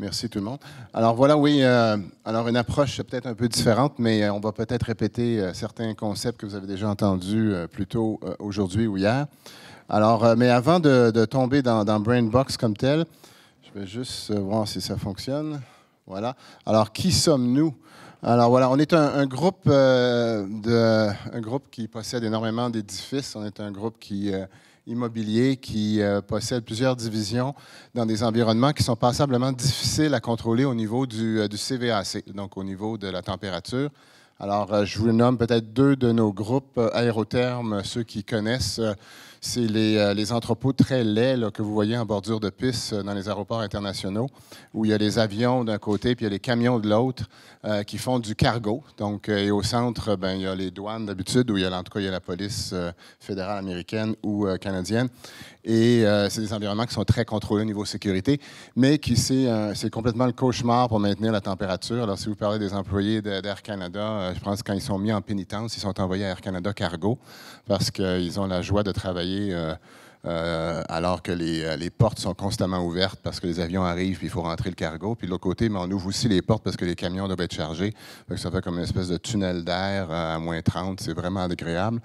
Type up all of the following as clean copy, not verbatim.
Merci tout le monde. Alors voilà, oui, alors une approche peut-être un peu différente, mais on va peut-être répéter certains concepts que vous avez déjà entendus plus tôt aujourd'hui ou hier. Alors, mais avant de tomber dans BrainBox comme tel, je vais juste voir si ça fonctionne. Voilà. Alors, qui sommes-nous? Alors voilà, on est un groupe, un groupe qui possède énormément d'édifices. On est un groupe immobilier qui possède plusieurs divisions dans des environnements qui sont passablement difficiles à contrôler au niveau du CVAC, donc au niveau de la température. Alors, je vous nomme peut-être deux de nos groupes aérothermes, ceux qui connaissent. C'est les entrepôts très laids là, que vous voyez en bordure de piste dans les aéroports internationaux, où il y a les avions d'un côté puis il y a les camions de l'autre qui font du cargo. Donc, et au centre, ben, il y a les douanes d'habitude, où il y a, en tout cas, il y a la police fédérale américaine ou canadienne. Et c'est des environnements qui sont très contrôlés au niveau sécurité, mais qui c'est complètement le cauchemar pour maintenir la température. Alors, si vous parlez des employés d'Air Canada, je pense que quand ils sont mis en pénitence, ils sont envoyés à Air Canada Cargo parce qu'ils ont la joie de travailler alors que les portes sont constamment ouvertes parce que les avions arrivent puis il faut rentrer le cargo. Puis de l'autre côté, mais on ouvre aussi les portes parce que les camions doivent être chargés. Donc, ça fait comme une espèce de tunnel d'air à moins 30. C'est vraiment agréable.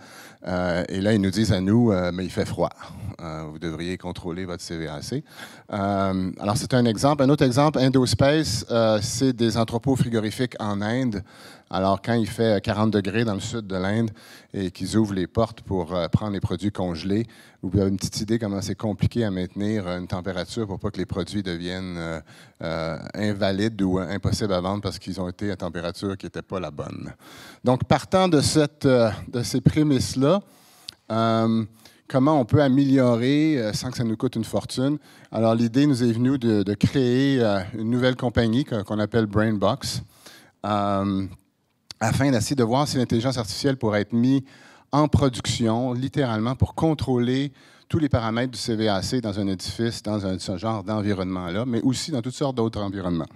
Et là, ils nous disent à nous, mais il fait froid. Vous devriez contrôler votre CVAC. Alors, c'est un exemple. Un autre exemple, Indospace, c'est des entrepôts frigorifiques en Inde. Alors, quand il fait 40 degrés dans le sud de l'Inde et qu'ils ouvrent les portes pour prendre les produits congelés, vous avez une petite idée comment c'est compliqué à maintenir une température pour pas que les produits deviennent invalides ou impossibles à vendre parce qu'ils ont été à température qui n'était pas la bonne. Donc, partant de ces prémices-là, comment on peut améliorer sans que ça nous coûte une fortune? Alors, l'idée nous est venue de créer une nouvelle compagnie qu'on appelle BrainBox. Afin d'essayer de voir si l'intelligence artificielle pourrait être mise en production, littéralement, pour contrôler tous les paramètres du CVAC dans un édifice, dans ce genre d'environnement-là, mais aussi dans toutes sortes d'autres environnements.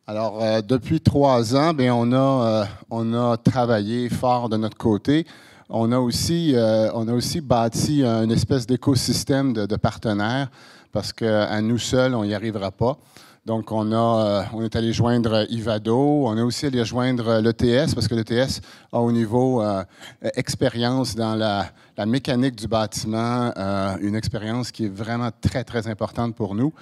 Alors, depuis 3 ans, bien, on a travaillé fort de notre côté. On a aussi bâti une espèce d'écosystème de partenaires parce qu'à nous seuls, on n'y arrivera pas. Donc, on est allé joindre Ivado, on est aussi allé joindre l'ETS, parce que l'ETS a au niveau expérience dans la mécanique du bâtiment, une expérience qui est vraiment très, très importante pour nous,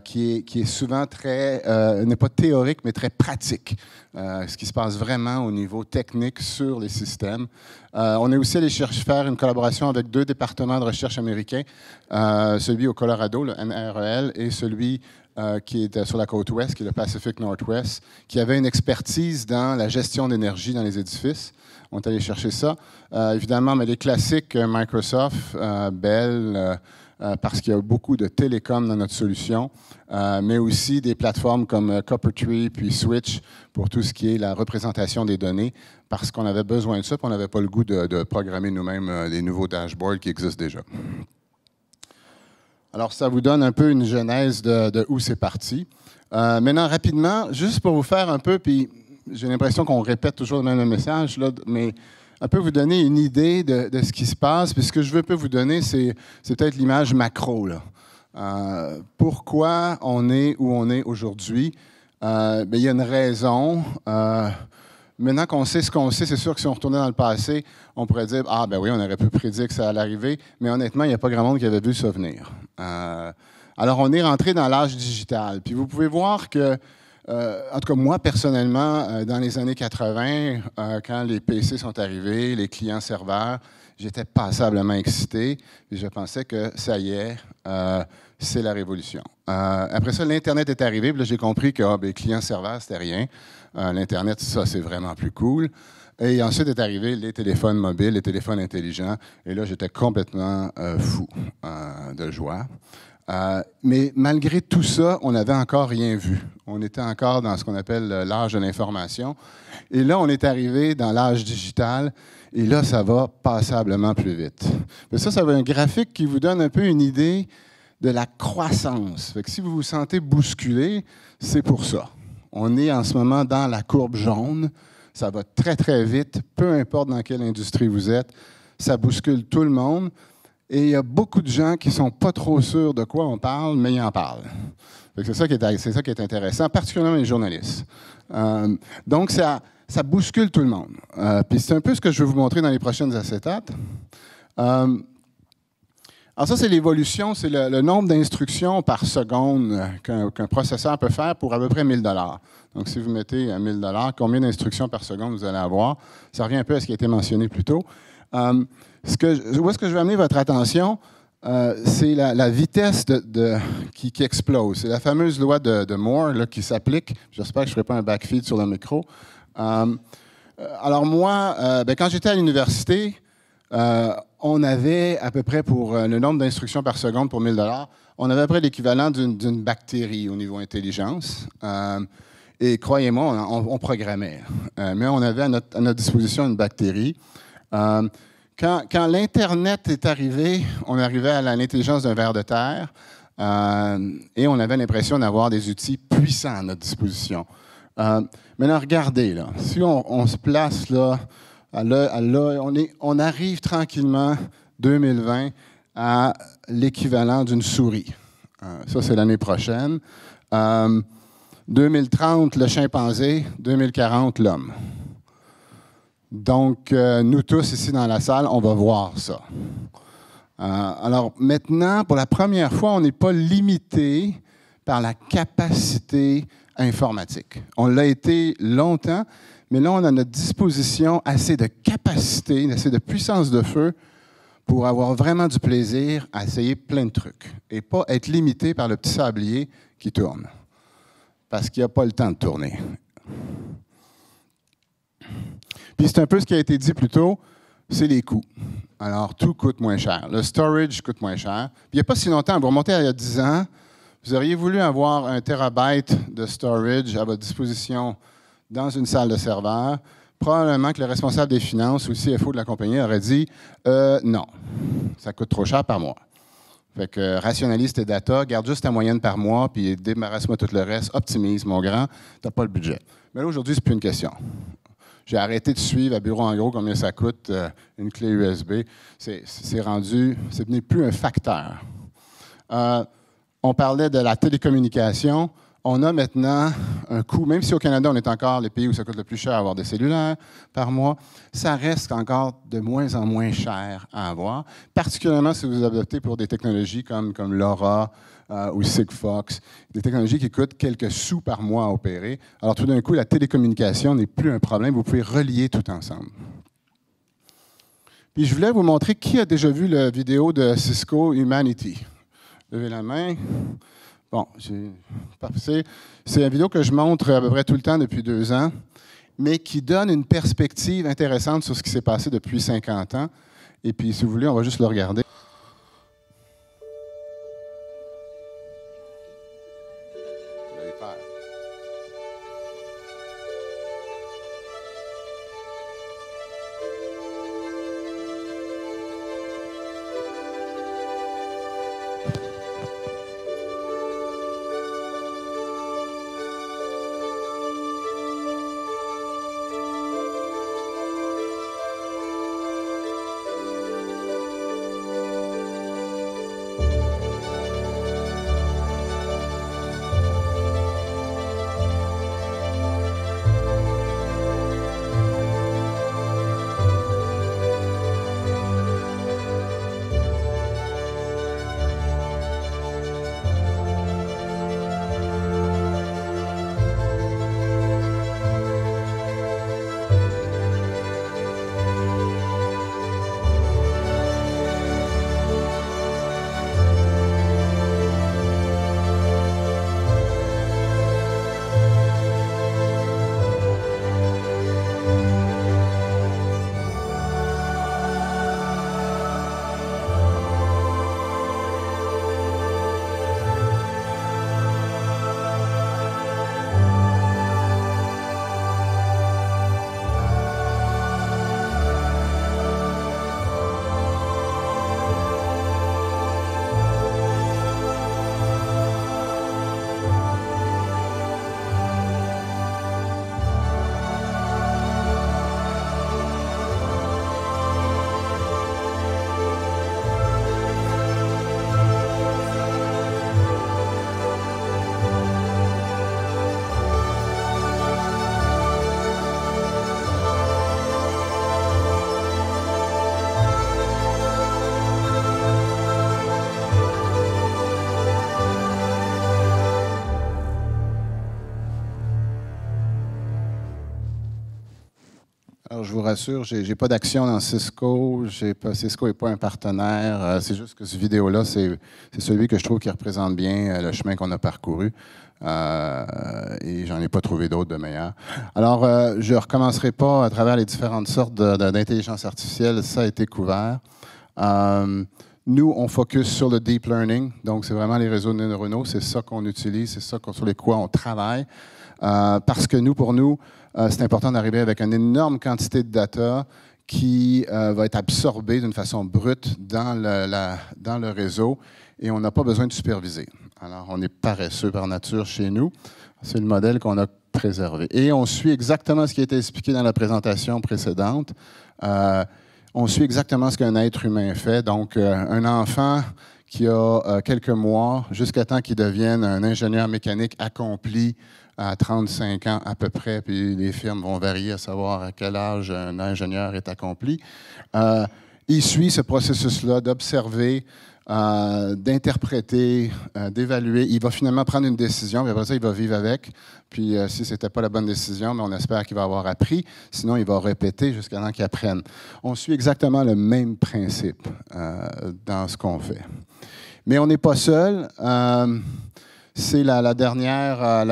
qui est souvent n'est pas théorique, mais très pratique, ce qui se passe vraiment au niveau technique sur les systèmes. On est aussi allé faire une collaboration avec 2 départements de recherche américains, celui au Colorado, le NREL, et celui qui est sur la côte ouest, qui est le Pacific Northwest, qui avait une expertise dans la gestion d'énergie dans les édifices. On est allé chercher ça. Évidemment, mais les classiques, Microsoft, Bell, parce qu'il y a beaucoup de télécoms dans notre solution, mais aussi des plateformes comme Coppertree puis Switch pour tout ce qui est la représentation des données, parce qu'on avait besoin de ça, puis on n'avait pas le goût de programmer nous-mêmes les nouveaux dashboards qui existent déjà. Alors, ça vous donne un peu une genèse de où c'est parti. Maintenant, rapidement, juste pour vous faire un peu, puis j'ai l'impression qu'on répète toujours le même message, là, mais un peu vous donner une idée de ce qui se passe. Puis ce que je veux un peu vous donner, c'est peut-être l'image macro, là. Pourquoi on est où on est aujourd'hui? Bien, il y a une raison. Maintenant qu'on sait ce qu'on sait, c'est sûr que si on retournait dans le passé, on pourrait dire « Ah, ben oui, on aurait pu prédire que ça allait arriver », mais honnêtement, il n'y a pas grand monde qui avait vu ça venir. Alors, on est rentré dans l'âge digital. Puis vous pouvez voir que, en tout cas, moi, personnellement, dans les années 80, quand les PC sont arrivés, les clients-serveurs, j'étais passablement excité. Et je pensais que ça y est, c'est la révolution. Après ça, l'Internet est arrivé. Puis là, j'ai compris que les clients-serveurs, c'était rien. L'Internet, ça, c'est vraiment plus cool. Et ensuite est arrivé les téléphones mobiles, les téléphones intelligents. Et là, j'étais complètement fou de joie. Mais malgré tout ça, on n'avait encore rien vu. On était encore dans ce qu'on appelle l'âge de l'information. Et là, on est arrivé dans l'âge digital. Et là, ça va passablement plus vite. Mais ça va être un graphique qui vous donne un peu une idée de la croissance. Fait que si vous vous sentez bousculé, c'est pour ça. On est en ce moment dans la courbe jaune. Ça va très, très vite, peu importe dans quelle industrie vous êtes. Ça bouscule tout le monde. Et il y a beaucoup de gens qui ne sont pas trop sûrs de quoi on parle, mais ils en parlent. C'est ça qui est intéressant, particulièrement les journalistes. Donc, ça bouscule tout le monde. Puis c'est un peu ce que je vais vous montrer dans les prochaines acétates. Alors ça, c'est l'évolution, c'est le nombre d'instructions par seconde qu'un processeur peut faire pour à peu près 1 000 $. Donc, si vous mettez 1 000 $, combien d'instructions par seconde vous allez avoir? Ça revient un peu à ce qui a été mentionné plus tôt. Où est-ce que je vais amener votre attention? C'est la vitesse qui explose. C'est la fameuse loi de Moore là, qui s'applique. J'espère que je ne ferai pas un backfeed sur le micro. Alors moi, quand j'étais à l'université, on avait à peu près pour le nombre d'instructions par seconde pour 1 000 $, on avait à peu près l'équivalent d'une bactérie au niveau intelligence. Et croyez-moi, on programmait. Mais on avait à notre disposition une bactérie. Quand l'Internet est arrivé, on arrivait à l'intelligence d'un ver de terre et on avait l'impression d'avoir des outils puissants à notre disposition. Maintenant, regardez, là, si on se place là, on arrive tranquillement, 2020, à l'équivalent d'une souris. Ça, c'est l'année prochaine. 2030, le chimpanzé. 2040, l'homme. Donc, nous tous ici dans la salle, on va voir ça. Alors, maintenant, pour la première fois, on n'est pas limité par la capacité informatique. On l'a été longtemps, mais là, on a à notre disposition assez de capacité, assez de puissance de feu pour avoir vraiment du plaisir à essayer plein de trucs et pas être limité par le petit sablier qui tourne, parce qu'il n'y a pas le temps de tourner. Puis c'est un peu ce qui a été dit plus tôt, c'est les coûts. Alors, tout coûte moins cher. Le storage coûte moins cher. Puis il n'y a pas si longtemps, vous remontez à il y a 10 ans, vous auriez voulu avoir 1 terabyte de storage à votre disposition dans une salle de serveur. Probablement que le responsable des finances ou le CFO de la compagnie aurait dit non, ça coûte trop cher par mois. Fait que rationalise tes data, garde juste ta moyenne par mois, puis débarrasse-moi tout le reste, optimise, mon grand, tu n'as pas le budget. Mais là, aujourd'hui, ce n'est plus une question. J'ai arrêté de suivre à bureau en gros combien ça coûte une clé USB. C'est devenu plus un facteur. On parlait de la télécommunication. On a maintenant un coût, même si au Canada, on est encore les pays où ça coûte le plus cher à avoir des cellulaires par mois, ça reste encore de moins en moins cher à avoir, particulièrement si vous adoptez pour des technologies comme LoRa ou Sigfox, des technologies qui coûtent quelques sous par mois à opérer. Alors tout d'un coup, la télécommunication n'est plus un problème, vous pouvez relier tout ensemble. Puis je voulais vous montrer qui a déjà vu la vidéo de Cisco Humanity. Levez la main. Bon, c'est une vidéo que je montre à peu près tout le temps depuis 2 ans, mais qui donne une perspective intéressante sur ce qui s'est passé depuis 50 ans. Et puis, si vous voulez, on va juste le regarder. Alors, je vous rassure, je n'ai pas d'action dans Cisco. Cisco n'est pas un partenaire. C'est juste que cette vidéo-là, c'est celui que je trouve qui représente bien le chemin qu'on a parcouru. Et j'en ai pas trouvé d'autres de meilleurs. Alors, je ne recommencerai pas à travers les différentes sortes d'intelligence artificielle. Ça a été couvert. Nous, on focus sur le deep learning. Donc, c'est vraiment les réseaux neuronaux. C'est ça qu'on utilise. C'est ça sur lesquels on travaille. Parce que pour nous, c'est important d'arriver avec une énorme quantité de data qui va être absorbée d'une façon brute dans le réseau et on n'a pas besoin de superviser. Alors, on est paresseux par nature chez nous. C'est le modèle qu'on a préservé. Et on suit exactement ce qui a été expliqué dans la présentation précédente. On suit exactement ce qu'un être humain fait. Donc, un enfant qui a quelques mois, jusqu'à temps qu'il devienne un ingénieur mécanique accompli à 35 ans à peu près, puis les firmes vont varier à savoir à quel âge un ingénieur est accompli. Il suit ce processus-là d'observer, d'interpréter, d'évaluer. Il va finalement prendre une décision, puis après ça, il va vivre avec. Puis si ce n'était pas la bonne décision, mais on espère qu'il va avoir appris. Sinon, il va répéter jusqu'à temps qu'il apprenne. On suit exactement le même principe dans ce qu'on fait. Mais on n'est pas seul. C'est la dernière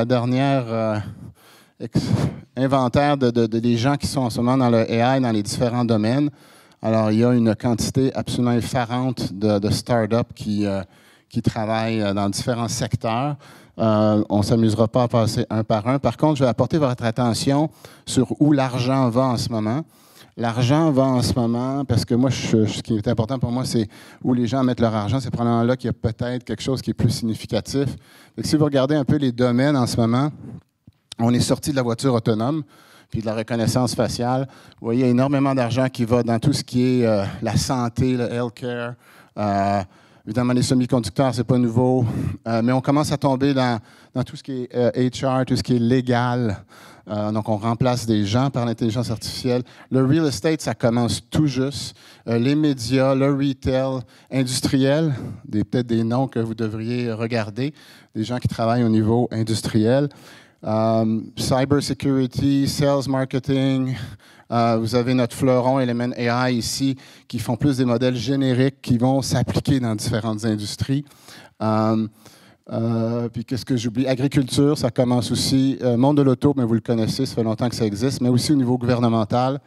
inventaire des gens qui sont en ce moment dans le AI, dans les différents domaines. Alors, il y a une quantité absolument effarante de start-up qui travaillent dans différents secteurs. On ne s'amusera pas à passer un par un. Par contre, je vais apporter votre attention sur où l'argent va en ce moment. L'argent va en ce moment, parce que moi, ce qui est important pour moi, c'est où les gens mettent leur argent. C'est probablement là qu'il y a peut-être quelque chose qui est plus significatif. Donc, si vous regardez un peu les domaines en ce moment, on est sorti de la voiture autonome puis de la reconnaissance faciale. Vous voyez, il y a énormément d'argent qui va dans tout ce qui est la santé, le healthcare. Évidemment, les semi-conducteurs, ce n'est pas nouveau. Mais on commence à tomber dans tout ce qui est HR, tout ce qui est légal. Donc, on remplace des gens par l'intelligence artificielle. Le real estate, ça commence tout juste. Les médias, le retail, industriel, peut-être des noms que vous devriez regarder, des gens qui travaillent au niveau industriel. Cyber security, sales marketing. Vous avez notre fleuron Element AI ici qui font plus des modèles génériques qui vont s'appliquer dans différentes industries. Puis qu'est-ce que j'oublie? Agriculture, ça commence aussi. Monde de l'auto, mais vous le connaissez, ça fait longtemps que ça existe, mais aussi au niveau gouvernemental.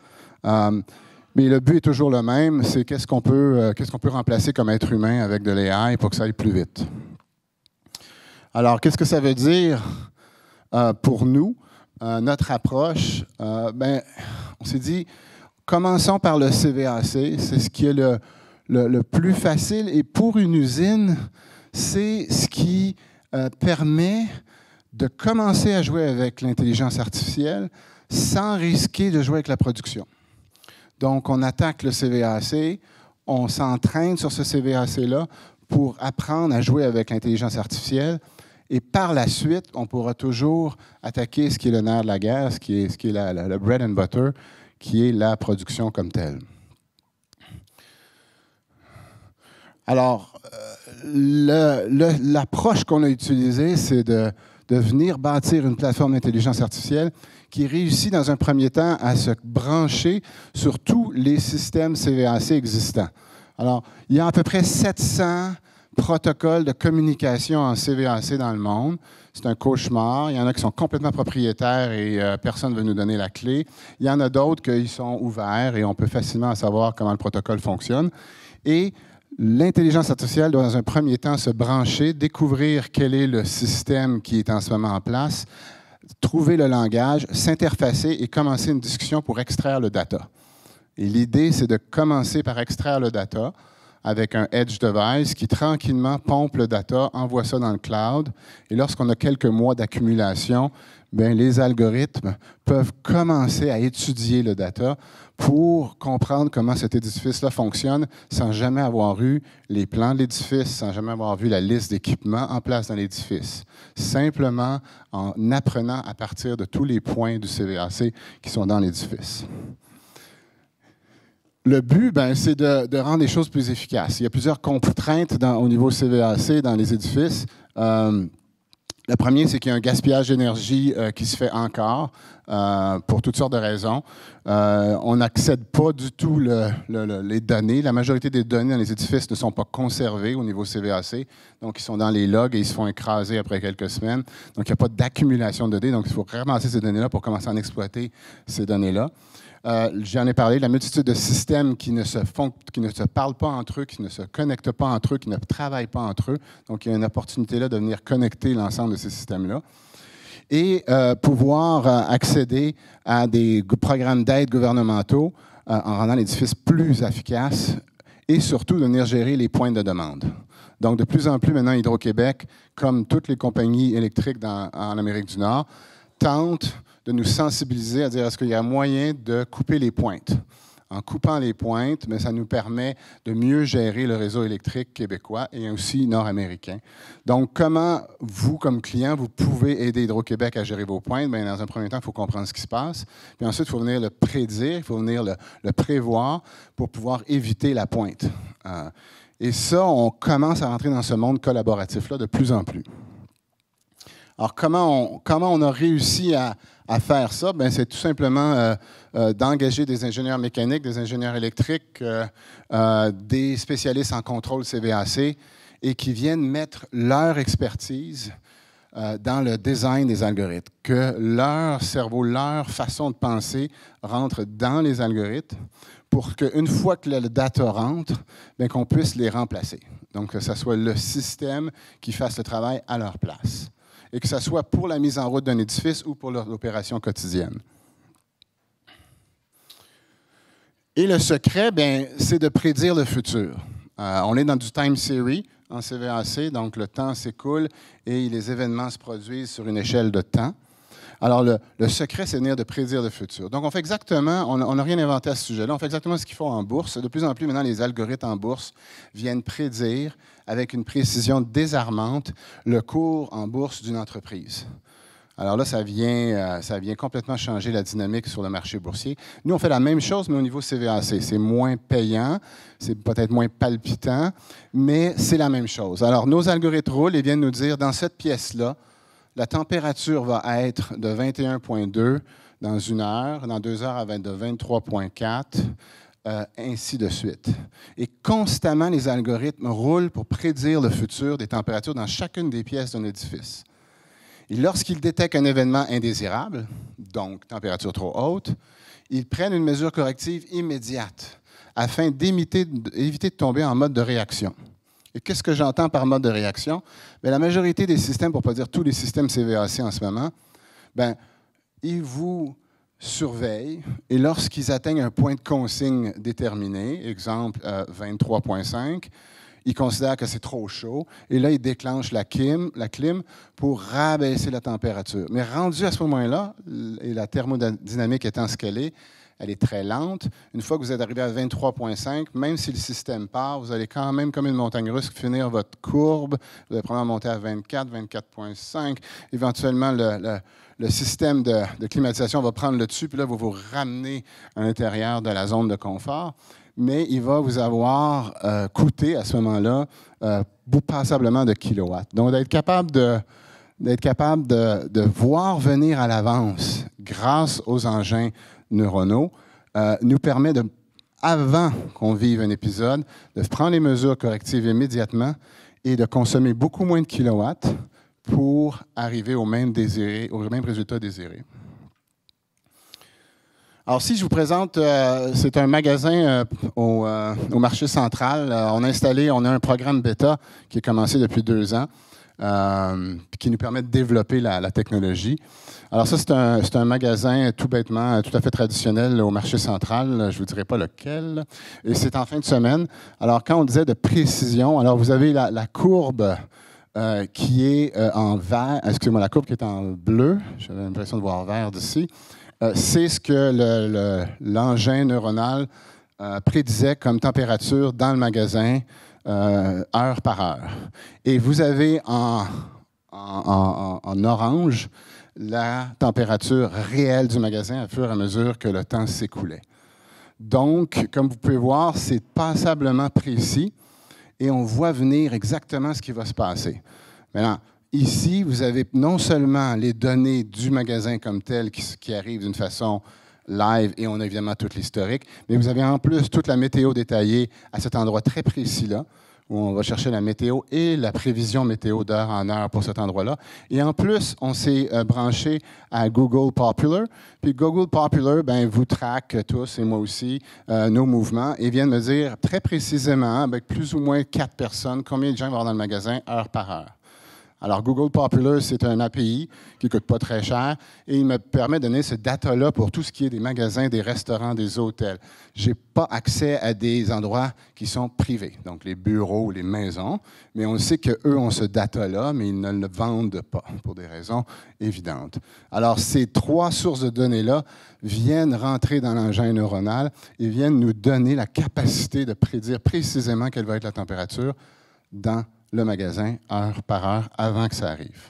Mais le but est toujours le même, c'est qu'est-ce qu'on peut remplacer comme être humain avec de l'AI pour que ça aille plus vite. Alors, qu'est-ce que ça veut dire pour nous? Notre approche, on s'est dit, commençons par le CVAC, c'est ce qui est le plus facile. Et pour une usine, c'est ce qui permet de commencer à jouer avec l'intelligence artificielle sans risquer de jouer avec la production. Donc, on attaque le CVAC, on s'entraîne sur ce CVAC-là pour apprendre à jouer avec l'intelligence artificielle. Et par la suite, on pourra toujours attaquer ce qui est le nerf de la guerre, ce qui est le bread and butter, qui est la production comme telle. Alors, l'approche qu'on a utilisée, c'est de venir bâtir une plateforme d'intelligence artificielle qui réussit dans un premier temps à se brancher sur tous les systèmes CVAC existants. Alors, il y a à peu près 700 protocoles de communication en CVAC dans le monde. C'est un cauchemar. Il y en a qui sont complètement propriétaires et personne ne veut nous donner la clé. Il y en a d'autres qui sont ouverts et on peut facilement savoir comment le protocole fonctionne. Et l'intelligence artificielle doit, dans un premier temps, se brancher, découvrir quel est le système qui est en ce moment en place, trouver le langage, s'interfacer et commencer une discussion pour extraire le data. Et l'idée, c'est de commencer par extraire le data avec un edge device qui tranquillement pompe le data, envoie ça dans le cloud. Et lorsqu'on a quelques mois d'accumulation, les algorithmes peuvent commencer à étudier le data pour comprendre comment cet édifice-là fonctionne sans jamais avoir eu les plans de l'édifice, sans jamais avoir vu la liste d'équipements en place dans l'édifice. Simplement en apprenant à partir de tous les points du CVAC qui sont dans l'édifice. Le but, c'est de rendre les choses plus efficaces. Il y a plusieurs contraintes au niveau CVAC dans les édifices. Le premier, c'est qu'il y a un gaspillage d'énergie qui se fait encore. pour toutes sortes de raisons. On n'accède pas du tout les données. La majorité des données dans les édifices ne sont pas conservées au niveau CVAC. Donc, ils sont dans les logs et ils se font écraser après quelques semaines. Donc, il n'y a pas d'accumulation de données. Donc, il faut ramasser ces données-là pour commencer à en exploiter ces données-là. J'en ai parlé, la multitude de systèmes qui ne se parlent pas entre eux, qui ne se connectent pas entre eux, qui ne travaillent pas entre eux. Donc, il y a une opportunité là de venir connecter l'ensemble de ces systèmes-là. Et pouvoir accéder à des programmes d'aide gouvernementaux en rendant l'édifice plus efficace et surtout de venir gérer les points de demande. Donc, de plus en plus maintenant, Hydro-Québec, comme toutes les compagnies électriques en Amérique du Nord, tentent de nous sensibiliser à dire est-ce qu'il y a moyen de couper les pointes. En coupant les pointes, mais ça nous permet de mieux gérer le réseau électrique québécois et aussi nord-américain. Donc, comment vous, comme client, vous pouvez aider Hydro-Québec à gérer vos pointes? Bien, dans un premier temps, il faut comprendre ce qui se passe. Puis ensuite, il faut venir le prédire, il faut venir le prévoir pour pouvoir éviter la pointe. Et ça, on commence à rentrer dans ce monde collaboratif-là de plus en plus. Alors, comment on a réussi à faire ça? Bien, c'est tout simplement d'engager des ingénieurs mécaniques, des ingénieurs électriques, des spécialistes en contrôle CVAC et qui viennent mettre leur expertise dans le design des algorithmes, que leur cerveau, leur façon de penser rentre dans les algorithmes pour qu'une fois que le data rentre, bien, qu'on puisse les remplacer. Donc, que ce soit le système qui fasse le travail à leur place. Et que ce soit pour la mise en route d'un édifice ou pour l'opération quotidienne. Et le secret, c'est de prédire le futur. On est dans du time series en CVAC, donc le temps s'écoule et les événements se produisent sur une échelle de temps. Alors, le secret, c'est de prédire le futur. Donc, on fait exactement, on n'a rien inventé à ce sujet-là, on fait exactement ce qu'il faut en bourse. De plus en plus, maintenant, les algorithmes en bourse viennent prédire, avec une précision désarmante, le cours en bourse d'une entreprise. Alors là, ça vient complètement changer la dynamique sur le marché boursier. Nous, on fait la même chose, mais au niveau CVAC. C'est moins payant, c'est peut-être moins palpitant, mais c'est la même chose. Alors, nos algorithmes roulent et viennent nous dire, dans cette pièce-là, la température va être de 21,2 dans 1 heure, dans 2 heures, elle va être de 23,4, ainsi de suite. Et constamment, les algorithmes roulent pour prédire le futur des températures dans chacune des pièces d'un édifice. Et lorsqu'ils détectent un événement indésirable, donc température trop haute, ils prennent une mesure corrective immédiate afin d'éviter de tomber en mode de réaction. Et qu'est-ce que j'entends par mode de réaction? Bien, la majorité des systèmes, pour ne pas dire tous les systèmes CVAC en ce moment, bien, ils vous surveillent et lorsqu'ils atteignent un point de consigne déterminé, exemple 23,5, ils considèrent que c'est trop chaud et là, ils déclenchent la clim pour rabaisser la température. Mais rendu à ce moment-là, et la thermodynamique étant ce qu'elle est, elle est très lente. Une fois que vous êtes arrivé à 23,5, même si le système part, vous allez quand même, comme une montagne russe, finir votre courbe. Vous allez probablement monter à 24, 24,5. Éventuellement, le système de climatisation va prendre le dessus, puis là, vous vous ramenez à l'intérieur de la zone de confort. Mais il va vous avoir coûté, à ce moment-là, passablement de kilowatts. Donc, d'être capable de voir venir à l'avance, grâce aux engins neuronaux, nous permet, avant qu'on vive un épisode, de prendre les mesures correctives immédiatement et de consommer beaucoup moins de kilowatts pour arriver au même résultat désiré. Alors, si je vous présente, c'est un magasin au marché central. On a un programme bêta qui a commencé depuis 2 ans, qui nous permet de développer la technologie. Alors ça, c'est un magasin tout bêtement, tout à fait traditionnel au marché central. Je ne vous dirai pas lequel. Et c'est en fin de semaine. Alors, quand on disait de précision, alors vous avez la courbe qui est en vert. Excusez-moi, la courbe qui est en bleu. J'avais l'impression de voir vert d'ici. C'est ce que l'engin neuronal prédisait comme température dans le magasin heure par heure. Et vous avez en orange la température réelle du magasin à fur et à mesure que le temps s'écoulait. Donc, comme vous pouvez voir, c'est passablement précis et on voit venir exactement ce qui va se passer. Maintenant, ici, vous avez non seulement les données du magasin comme tel qui arrivent d'une façon live et on a évidemment tout l'historique, mais vous avez en plus toute la météo détaillée à cet endroit très précis-là, où on va chercher la météo et la prévision météo d'heure en heure pour cet endroit-là. Et en plus, on s'est branché à Google Popular. Puis Google Popular, ben, vous traque tous, et moi aussi, nos mouvements et vient me dire très précisément, avec plus ou moins 4 personnes, combien de gens vont avoir dans le magasin heure par heure. Alors, Google Popular, c'est un API qui ne coûte pas très cher et il me permet de donner ce data-là pour tout ce qui est des magasins, des restaurants, des hôtels. Je n'ai pas accès à des endroits qui sont privés, donc les bureaux ou les maisons, mais on sait qu'eux ont ce data-là, mais ils ne le vendent pas pour des raisons évidentes. Alors, ces 3 sources de données-là viennent rentrer dans l'engin neuronal et viennent nous donner la capacité de prédire précisément quelle va être la température dans le magasin, heure par heure, avant que ça arrive.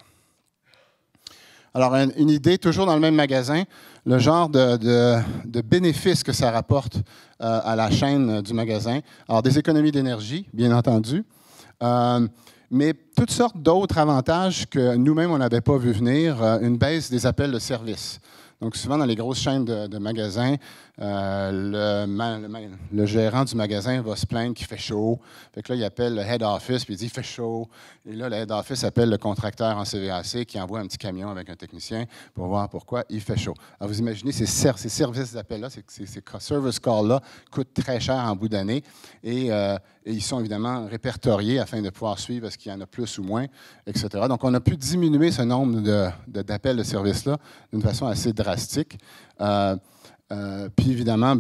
Alors, une idée, toujours dans le même magasin, le genre de bénéfices que ça rapporte à la chaîne du magasin. Alors, des économies d'énergie, bien entendu, mais toutes sortes d'autres avantages que nous-mêmes, on n'avait pas vu venir, une baisse des appels de service. Donc, souvent, dans les grosses chaînes de magasins, le gérant du magasin va se plaindre qu'il fait chaud. Fait que là, il appelle le head office, puis il dit « il fait chaud ». Et là, le head office appelle le contracteur en CVAC qui envoie un petit camion avec un technicien pour voir pourquoi il fait chaud. Alors, vous imaginez, ces services d'appel-là, ces service calls-là coûtent très cher en bout d'année et ils sont évidemment répertoriés afin de pouvoir suivre est-ce qu'il y en a plus ou moins, etc. Donc, on a pu diminuer ce nombre d'appels de service-là d'une façon assez drastique. Puis évidemment,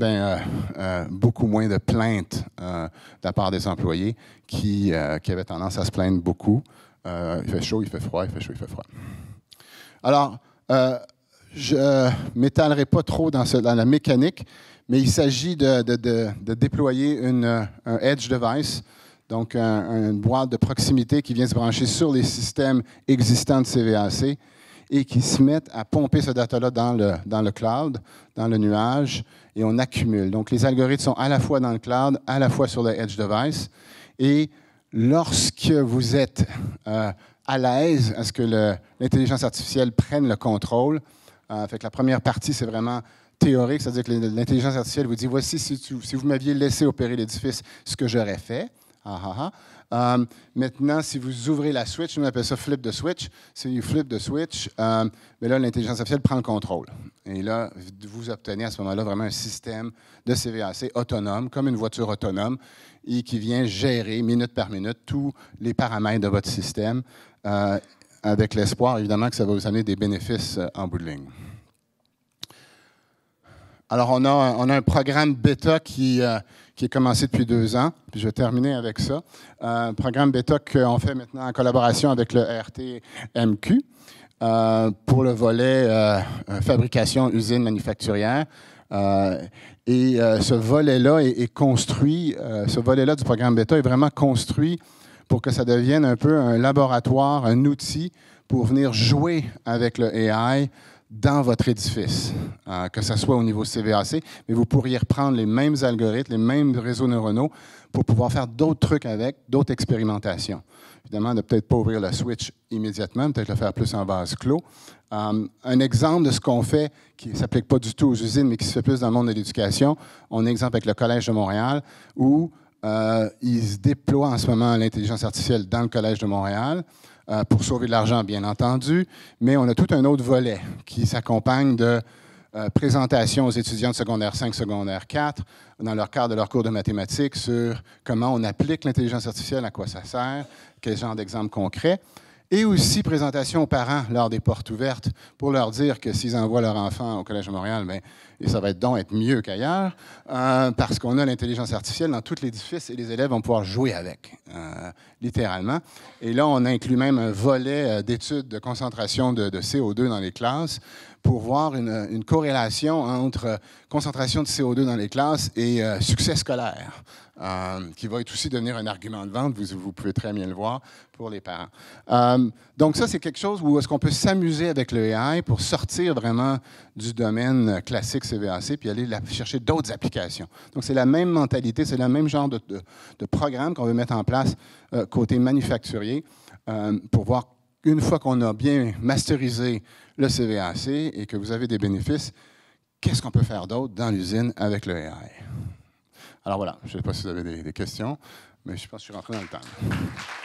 beaucoup moins de plaintes de la part des employés qui avaient tendance à se plaindre beaucoup. Il fait chaud, il fait froid, il fait chaud, il fait froid. Alors, je ne m'étalerai pas trop dans la mécanique, mais il s'agit de déployer un Edge device, donc une boîte de proximité qui vient se brancher sur les systèmes existants de CVAC et qui se mettent à pomper ce data-là dans le cloud, dans le nuage, et on accumule. Donc, les algorithmes sont à la fois dans le cloud, à la fois sur le Edge device. Et lorsque vous êtes à l'aise à ce que l'intelligence artificielle prenne le contrôle, fait que la première partie, c'est vraiment théorique, c'est-à-dire que l'intelligence artificielle vous dit, voici, si vous m'aviez laissé opérer l'édifice, ce que j'aurais fait. Maintenant, si vous ouvrez la switch, on appelle ça flip the switch. Si vous flip the switch, mais là, l'intelligence artificielle prend le contrôle. Et là, vous obtenez à ce moment-là vraiment un système de CVAC autonome, comme une voiture autonome, et qui vient gérer minute par minute tous les paramètres de votre système, avec l'espoir, évidemment, que ça va vous amener des bénéfices en bout de ligne. Alors, on a un programme bêta qui est commencé depuis 2 ans, puis je vais terminer avec ça. Un programme bêta qu'on fait maintenant en collaboration avec le RTMQ pour le volet fabrication, usine, manufacturière. Ce volet-là est construit, ce volet-là du programme bêta est vraiment construit pour que ça devienne un peu un laboratoire, un outil pour venir jouer avec le AI dans votre édifice, que ce soit au niveau CVAC, mais vous pourriez reprendre les mêmes algorithmes, les mêmes réseaux neuronaux pour pouvoir faire d'autres trucs avec, d'autres expérimentations. Évidemment, ne peut-être pas ouvrir la switch immédiatement, peut-être le faire plus en vase clos. Un exemple de ce qu'on fait, qui ne s'applique pas du tout aux usines, mais qui se fait plus dans le monde de l'éducation, on a un exemple avec le Collège de Montréal, où ils déploient en ce moment l'intelligence artificielle dans le Collège de Montréal, pour sauver de l'argent, bien entendu, mais on a tout un autre volet qui s'accompagne de présentations aux étudiants de secondaire 5, secondaire 4, dans leur cadre de leur cours de mathématiques, sur comment on applique l'intelligence artificielle, à quoi ça sert, quel genre d'exemple concret, et aussi présentation aux parents lors des portes ouvertes pour leur dire que s'ils envoient leur enfant au Collège de Montréal, bien, et ça va être mieux qu'ailleurs, parce qu'on a l'intelligence artificielle dans tout l'édifice et les élèves vont pouvoir jouer avec, littéralement. Et là, on inclut même un volet d'études de concentration de CO2 dans les classes pour voir une corrélation entre concentration de CO2 dans les classes et succès scolaire, qui va être aussi devenir un argument de vente, vous pouvez très bien le voir, pour les parents. Donc ça, c'est quelque chose où est-ce qu'on peut s'amuser avec le AI pour sortir vraiment du domaine classique CVAC puis aller chercher d'autres applications. Donc c'est la même mentalité, c'est le même genre de programme qu'on veut mettre en place côté manufacturier pour voir une fois qu'on a bien masterisé le CVAC et que vous avez des bénéfices, qu'est-ce qu'on peut faire d'autre dans l'usine avec le AI? Alors voilà, je ne sais pas si vous avez des questions, mais je pense que je suis rentré dans le temps.